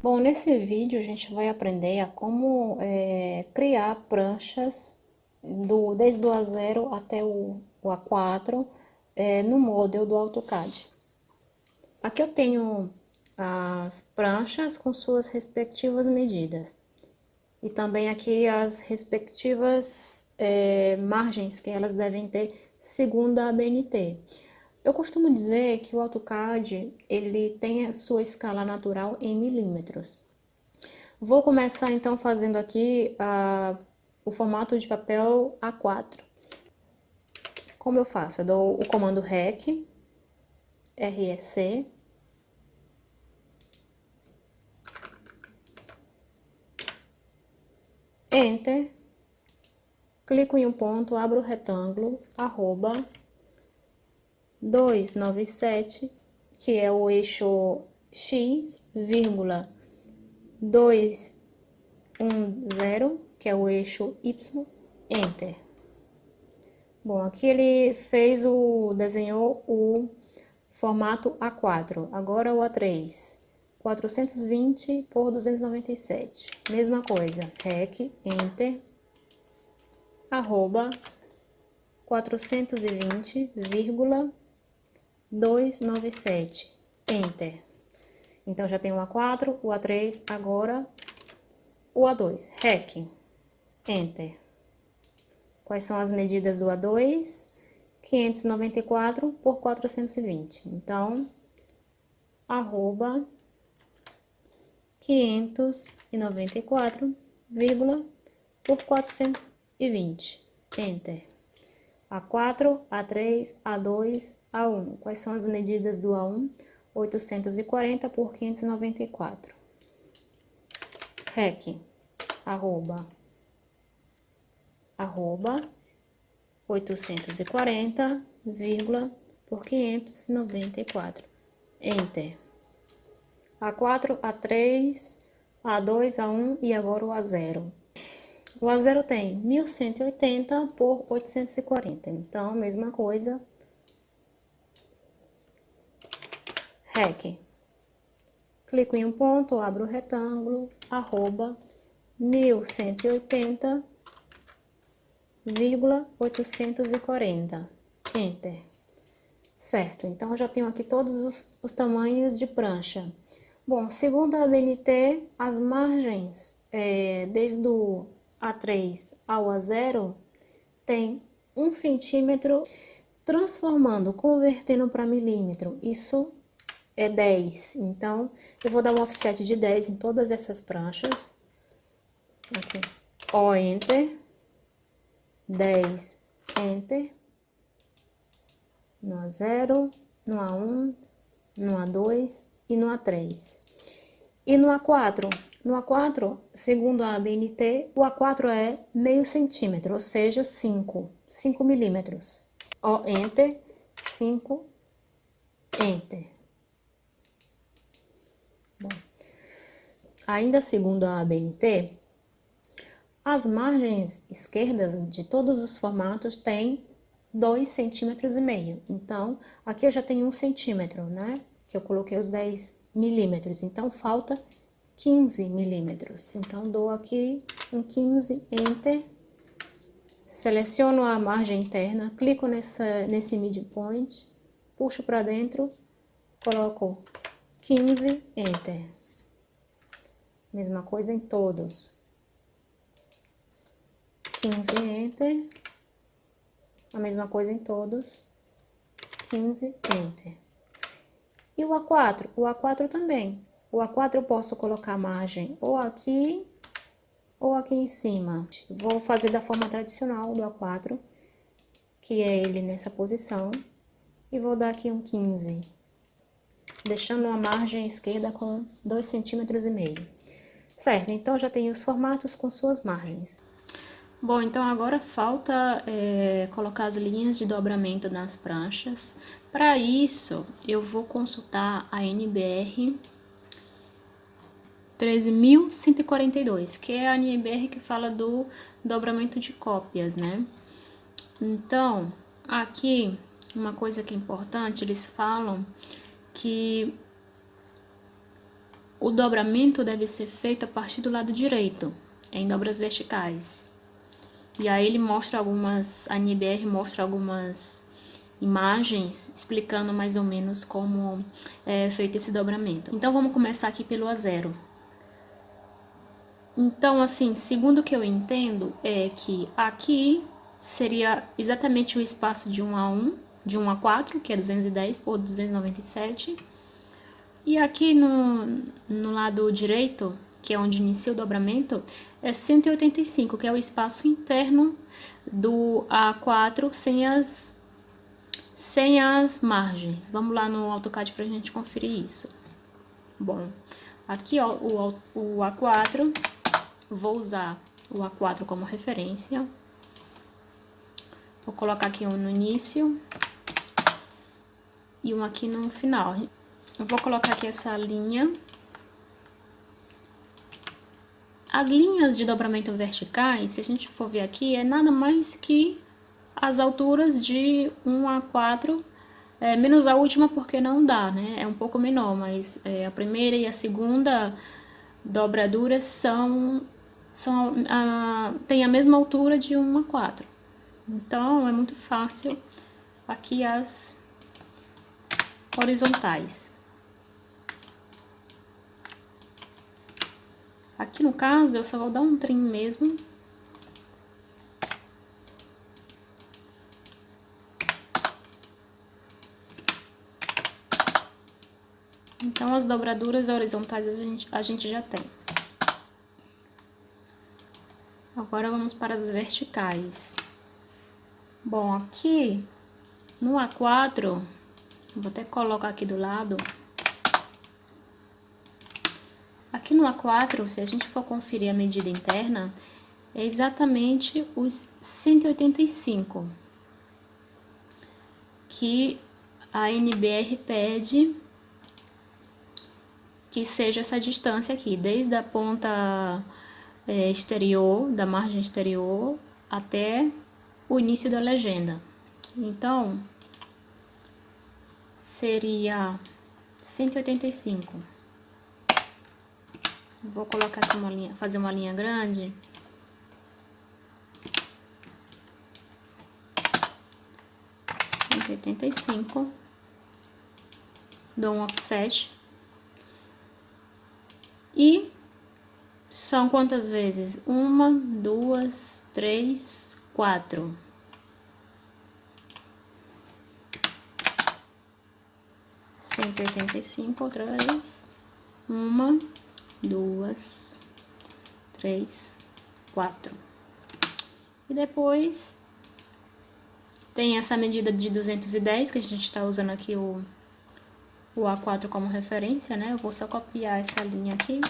Bom, nesse vídeo a gente vai aprender a como criar pranchas desde o A0 até o A4 no model do AutoCAD. Aqui eu tenho as pranchas com suas respectivas medidas e também aqui as respectivas margens que elas devem ter segundo a ABNT. Eu costumo dizer que o AutoCAD ele tem a sua escala natural em milímetros. Vou começar então fazendo aqui o formato de papel A4. Como eu faço? Eu dou o comando REC, REC, Enter, clico em um ponto, abro o retângulo, arroba 297, que é o eixo X, vírgula 210, que é o eixo Y, Enter. Bom, aqui ele desenhou o formato A4, agora o A3, 420 por 297, mesma coisa, REC, Enter, arroba 420,297, Enter. Então, já tem o A4, o A3, agora o A2, REC, Enter. Quais são as medidas do A2? 594 por 420. Então, arroba 594, por 420. Enter. A4, A3, A2, A1. Quais são as medidas do A1? 840 por 594. REC. Arroba 840, por 594. Enter. A4, A3, A2, A1 e agora o A0. O A0 tem 1180 por 840. Então, mesma coisa. REC. Clico em um ponto, abro o retângulo, arroba 1180,840. Enter. Certo, então eu já tenho aqui todos os tamanhos de prancha. Bom, segundo a ABNT, as margens desde o A3 ao A0 tem 1 centímetro, convertendo para milímetro, isso é 10. Então, eu vou dar um offset de 10 em todas essas pranchas. Aqui, ó, Enter, 10, Enter, no A0, no A1, no A2 e no A3. E no A4? No A4, segundo a ABNT, o A4 é meio centímetro, ou seja, 5 milímetros. Ó, Enter, 5, Enter. Bom, ainda segundo a ABNT, as margens esquerdas de todos os formatos têm 2,5 centímetros. Então, aqui eu já tenho 1 centímetro, né? Que eu coloquei os 10 milímetros. Então, falta 15 milímetros. Então, dou aqui um 15, Enter. Seleciono a margem interna, clico nesse midpoint, puxo para dentro, coloco 15, Enter. Mesma coisa em todos. 15, Enter. A mesma coisa em todos. 15, Enter. E o A4? O A4 também. O A4 eu posso colocar a margem ou aqui em cima. Vou fazer da forma tradicional do A4, que é ele nessa posição. E vou dar aqui um 15. Deixando a margem esquerda com 2,5 centímetros. Certo, então já tenho os formatos com suas margens. Bom, então agora falta colocar as linhas de dobramento nas pranchas. Para isso, eu vou consultar a NBR 13.142, que é a NBR que fala do dobramento de cópias, né? Então, aqui, uma coisa que é importante, eles falam que o dobramento deve ser feito a partir do lado direito, em dobras verticais. E aí ele mostra a NBR mostra algumas imagens explicando mais ou menos como é feito esse dobramento. Então vamos começar aqui pelo A0. Então, assim, segundo o que eu entendo, é que aqui seria exatamente o espaço de 1 a 1, de 1 a 4, que é 210 por 297. E aqui no lado direito, que é onde inicia o dobramento, é 185, que é o espaço interno do A4 sem as margens. Vamos lá no AutoCAD pra gente conferir isso. Bom, aqui ó, o A4, vou usar o A4 como referência. Vou colocar aqui um no início e um aqui no final. Eu vou colocar aqui essa linha. As linhas de dobramento verticais, se a gente for ver aqui, é nada mais que as alturas de 1 a 4, menos a última porque não dá, né? É um pouco menor, mas a primeira e a segunda dobraduras tem a mesma altura de 1 a 4. Então, é muito fácil aqui as horizontais. Aqui no caso, eu só vou dar um trim mesmo. Então, as dobraduras horizontais a gente já tem. Agora, vamos para as verticais. Bom, aqui no A4, vou até colocar aqui do lado. Aqui no A4, se a gente for conferir a medida interna, é exatamente os 185 que a NBR pede que seja essa distância aqui, desde a ponta exterior, da margem exterior, até o início da legenda. Então, seria 185. Vou colocar aqui uma linha, fazer uma linha grande. Dou um offset. E são quantas vezes? 1, 2, 3, 4. Outra vez. 1, 2, 3, 4. E depois tem essa medida de 210, que a gente está usando aqui o A4 como referência, né? Eu vou só copiar essa linha aqui.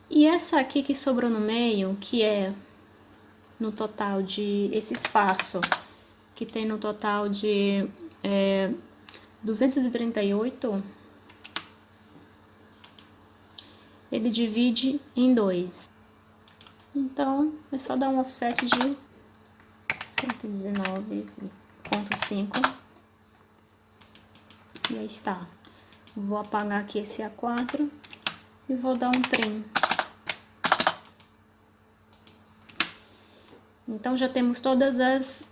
E essa aqui que sobrou no meio, que é no total de esse espaço, que tem no total de 238, ele divide em 2. Então, é só dar um offset de 119,5. E aí está. Vou apagar aqui esse A4 e vou dar um trim. Então, já temos todas as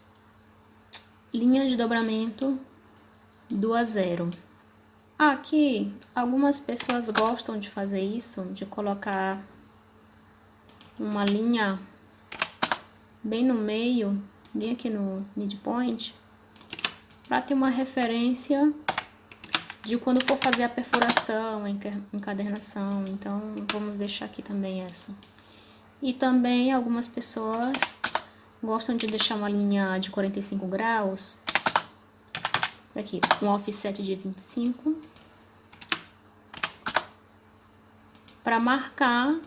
linhas de dobramento do A0. Aqui, algumas pessoas gostam de fazer isso, de colocar uma linha bem no meio, bem aqui no midpoint, para ter uma referência de quando for fazer a perfuração, a encadernação. Então, vamos deixar aqui também essa. E também algumas pessoas gostam de deixar uma linha de 45 graus, aqui, um offset de 25, para marcar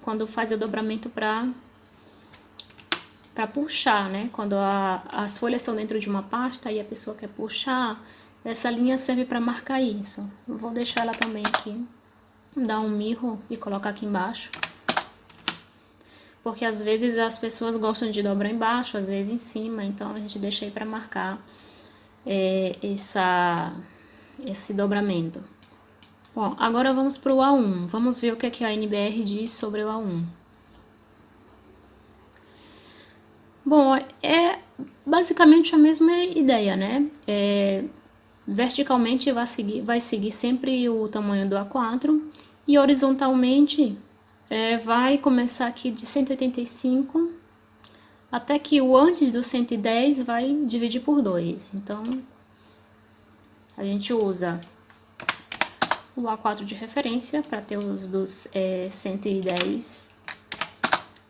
quando faz o dobramento para puxar, né? Quando as folhas estão dentro de uma pasta e a pessoa quer puxar, essa linha serve para marcar isso. Eu vou deixar ela também aqui, dar um mirro e colocar aqui embaixo, porque às vezes as pessoas gostam de dobrar embaixo, às vezes em cima, então a gente deixa aí para marcar esse dobramento. Bom, agora vamos para o A1, vamos ver o que, é que a NBR diz sobre o A1. Bom, é basicamente a mesma ideia, né? Verticalmente vai seguir sempre o tamanho do A4 e horizontalmente vai começar aqui de 185 até que o antes do 110 vai dividir por 2. Então, a gente usa o A4 de referência para ter os dos 110,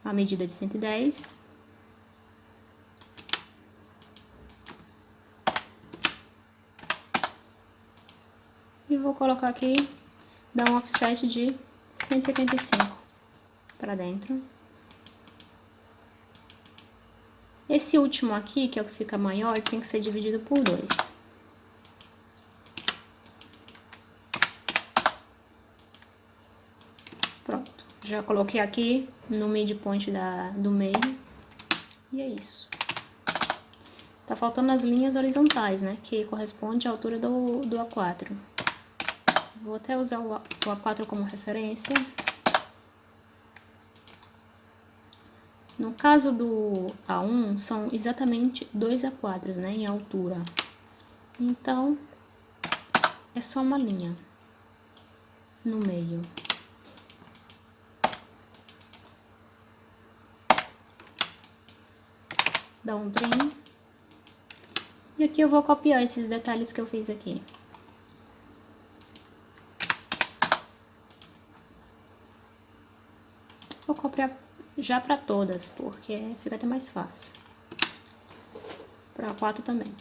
a medida de 110. E vou colocar aqui, dar um offset de 185 para dentro. Esse último aqui, que é o que fica maior, tem que ser dividido por 2. Pronto, já coloquei aqui no midpoint do meio. E é isso. Tá faltando as linhas horizontais, né? Que corresponde à altura do A4. Vou até usar o A4 como referência. No caso do A1, são exatamente 2 A4s, né? Em altura. Então, é só uma linha no meio. Dá um trim. E aqui eu vou copiar esses detalhes que eu fiz aqui. Vou copiar já para todas, porque fica até mais fácil. Para a 4 também.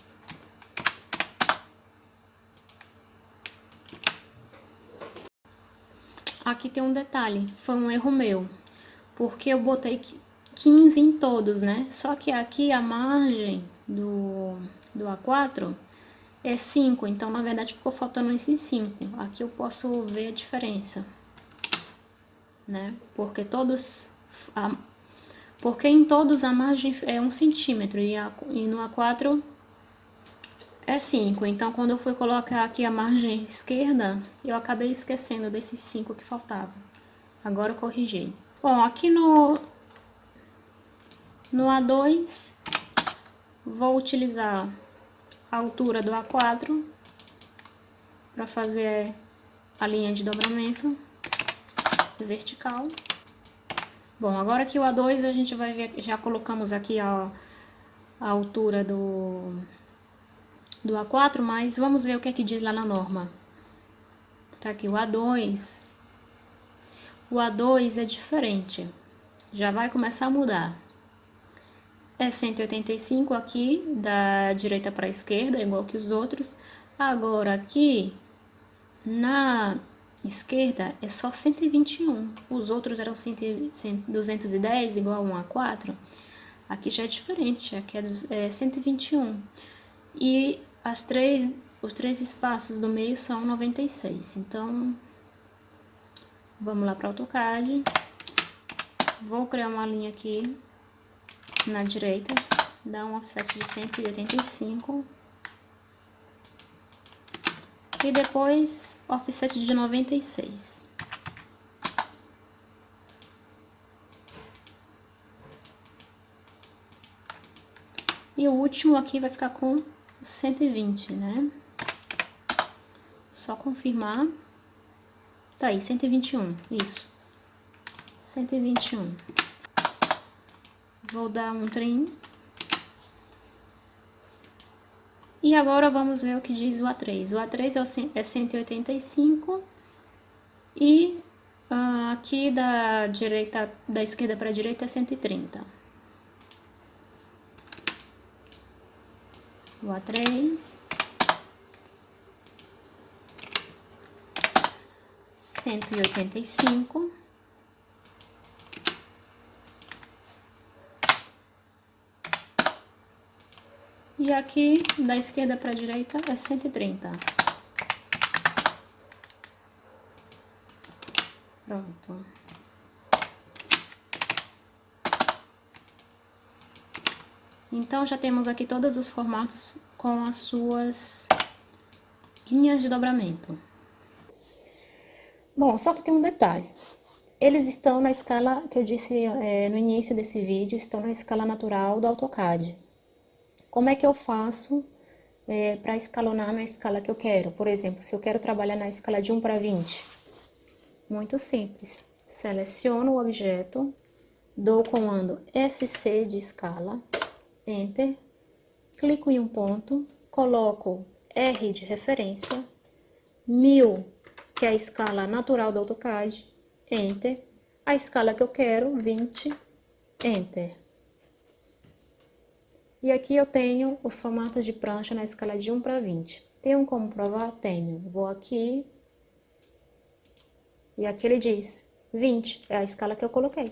Aqui tem um detalhe, foi um erro meu, porque eu botei 15 em todos, né? Só que aqui a margem do A4 é 5, então na verdade ficou faltando esses 5. Aqui eu posso ver a diferença, né? Porque em todos a margem é 1 centímetro e no A4 é 5. Então quando eu fui colocar aqui a margem esquerda, eu acabei esquecendo desses 5 que faltavam. Agora eu corrigi. Bom, aqui no A2, vou utilizar a altura do A4 para fazer a linha de dobramento vertical. Bom, agora que o A2 a gente vai ver, já colocamos aqui a altura do A4, mas vamos ver o que é que diz lá na norma. Tá aqui o A2. O A2 é diferente, já vai começar a mudar. É 185 aqui, da direita para a esquerda, igual que os outros. Agora aqui, na esquerda, é só 121. Os outros eram 210, igual a 1 A4. Aqui já é diferente, aqui é 121. E os 3 espaços do meio são 96. Então, vamos lá para o AutoCAD. Vou criar uma linha aqui na direita, dar um offset de 185 e depois offset de 96. E o último aqui vai ficar com 120, né? Só confirmar. Tá aí, 121, isso. 121. Vou dar um trim. E agora vamos ver o que diz o A3. O A3 é 185 e aqui da esquerda para a direita é 130. O A3, 185. E aqui, da esquerda para a direita, é 130. Pronto. Então, já temos aqui todos os formatos com as suas linhas de dobramento. Bom, só que tem um detalhe. Eles estão na escala que eu disse no início desse vídeo, estão na escala natural do AutoCAD. Como é que eu faço para escalonar na escala que eu quero? Por exemplo, se eu quero trabalhar na escala de 1 para 20. Muito simples. Seleciono o objeto, dou o comando SC de escala, Enter, clico em um ponto, coloco R de referência, 1000, que é a escala natural do AutoCAD, Enter, a escala que eu quero, 20, Enter. E aqui eu tenho os formatos de prancha na escala de 1 para 20. Tenho como provar? Tenho. Vou aqui, e aqui ele diz 20, é a escala que eu coloquei.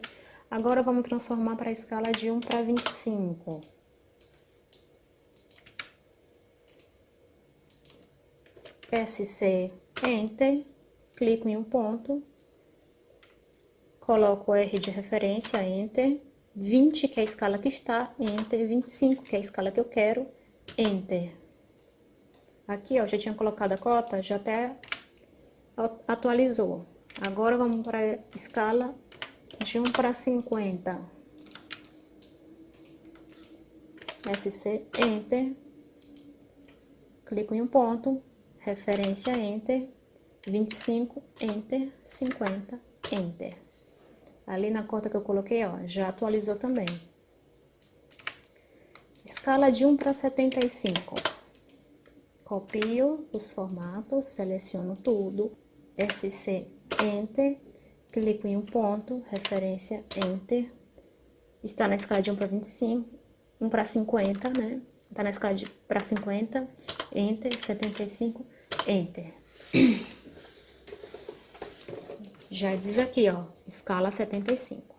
Agora vamos transformar para a escala de 1 para 25. SC, Enter, clico em um ponto, coloco R de referência, Enter, 20, que é a escala que está, Enter, 25, que é a escala que eu quero, Enter. Aqui, ó, já tinha colocado a cota, já até atualizou. Agora vamos para a escala de 1 para 50. SC, Enter, clico em um ponto, referência, Enter, 25, Enter, 50, Enter. Ali na cota que eu coloquei, ó, já atualizou também. Escala de 1 para 75. Copio os formatos, seleciono tudo, SC, Enter, clico em um ponto, referência, Enter. Está na escala de 1 para 25, 1 para 50, né? Está na escala de para 50, Enter, 75, Enter. Já diz aqui, ó, escala 75.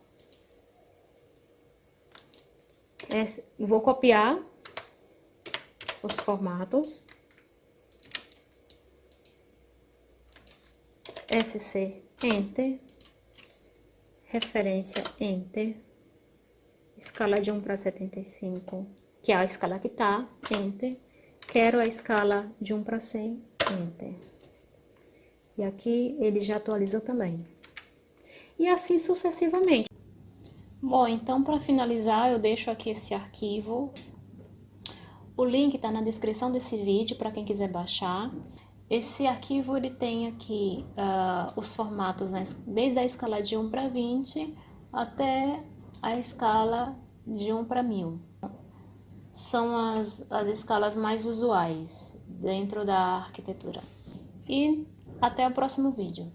Vou copiar os formatos. SC, Enter. Referência, Enter. Escala de 1 para 75, que é a escala que tá, Enter. Quero a escala de 1 para 100, Enter. E aqui ele já atualizou também. E assim sucessivamente. Bom, então para finalizar eu deixo aqui esse arquivo. O link tá na descrição desse vídeo para quem quiser baixar. Esse arquivo ele tem aqui os formatos, né, desde a escala de 1 para 20 até a escala de 1 para 1000. São as escalas mais usuais dentro da arquitetura. E até o próximo vídeo.